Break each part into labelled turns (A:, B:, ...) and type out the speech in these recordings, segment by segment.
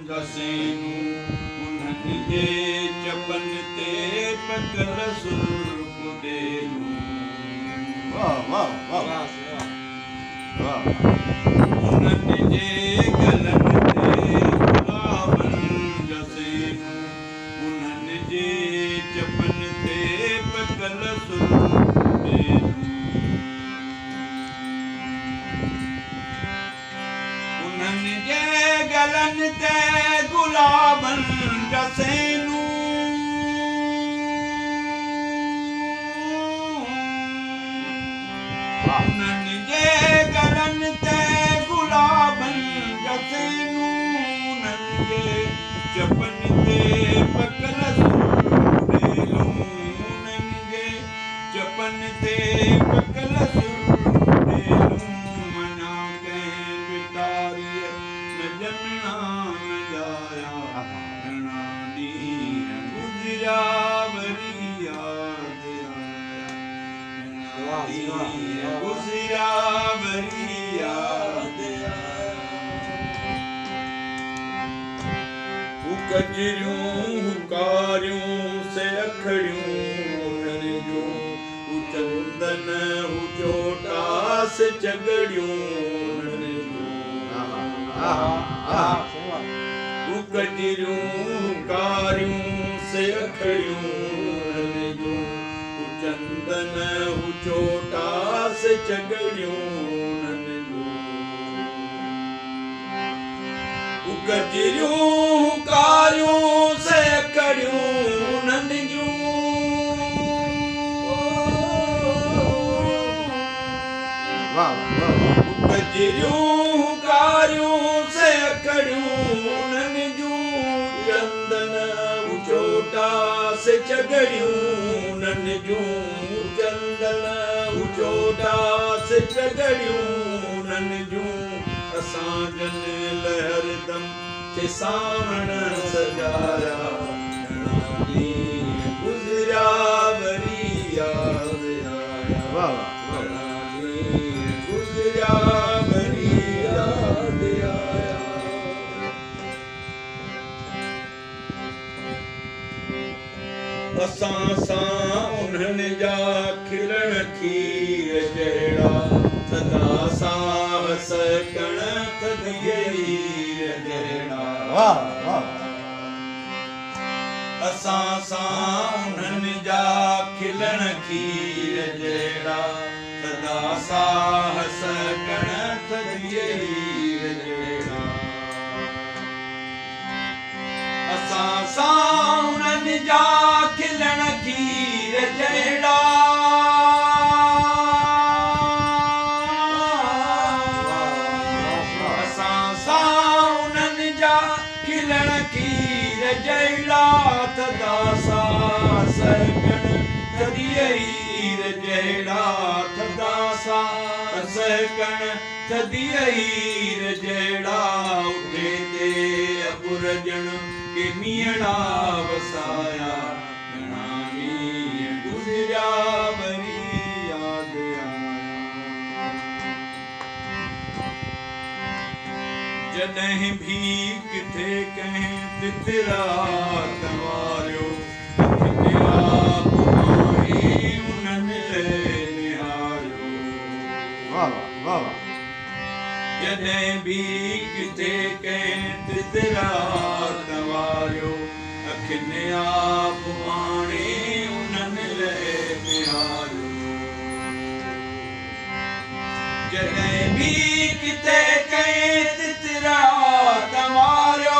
A: दसेनू उन्हनि जे चपन ते पकल सुर्ख देलू
B: वाह वाह वाह वाह
A: उन्हनि जे गलन ते गुलाबन दसेनू उन्हनि जे चपन ते पकल सुर्ख देलू उन्हनि जे गलन ते गुलाबन दसेनू उन्हनि जे गलन ते गुलाबन दसेनू उन्हनि जे चपन ते पकल सुर्ख देलू उन्हनि जे चपन ते पकल सुर्ख देलू मना कंहिं बिटारीअ न ॼमणा न जाया घणा ॾींहं गुज़रिया वरी याद आया गुज़रिया वरी याद कजरियूं हुकारियूं से अखड़ियूं उन्हनि जूं चंदन चोटा से चगड़ियूं उन्हनि जूं कजरियूं हुकारियूं से अखड़ियूं उन्हनि जूं चंदन चोटा से चगड़ियूं उन्हनि जूं कजरियूं हुकारियूं से अखड़ियूं उन्हनि जूं कजरियूं हुकारियूं से अखड़ियूं उन्हनि जूं चंदन चोटा से चगड़ियूं उन्हनि जूं चंदन चोटा से चगड़ियूं उन्हनि जूं असां जन लहरदम के सावण सजाया घणा ॾींहं गुज़रिया वरी याद आया घणा ॾींहं गुज़रिया वरी याद आया असां सां उन्हनि जा खिलण खीर जहिड़ा सदा साहस कण थधीअ हीर जहिड़ा असां सां उन्हनि जा खिलण खीर जहिड़ा सदा साहस कण थधीअ हीर जहिड़ा असां सां उन्हनि जा खिलण खीर जहिड़ा खिलण खीर जहिड़ा थदा साहस कण थधीअ हीर जहिड़ा थदा साहस कण थधीअ हीर जहिड़ा उठे ते अबुरजण के मीअड़ा वसाया घणा ॾींहं गुज़रिया वरी याद आया जॾहिं भी किथे कंहिं तितरा तवारियो उन्हनि निहारियो जॾहिं भी किथे कंहिं तितरा तवारियो अखियुनि आप माणे उन्हनि निहारियो जॾहिं भी किथे कंहिं तितरा तवारियो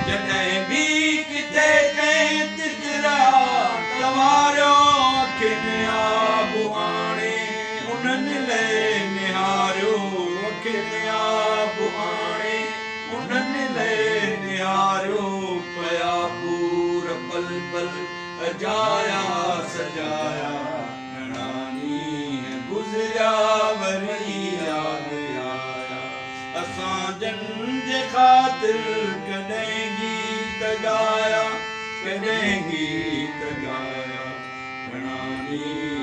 A: जॾहिं भी किथे कंहिं तितरा तवारियो अखियुनि आब आणे उन्हनि निहारियो अखियुनि आब आणे उन्हनि निहारियो पया पूर पल पल अजाया सजाया घणा ॾींहं गुज़रिया वरी याद आया असां जन जे ख़ातिर कॾहिं गीत ॻाया कॾहिं गीत ॻाया घणा ॾींहं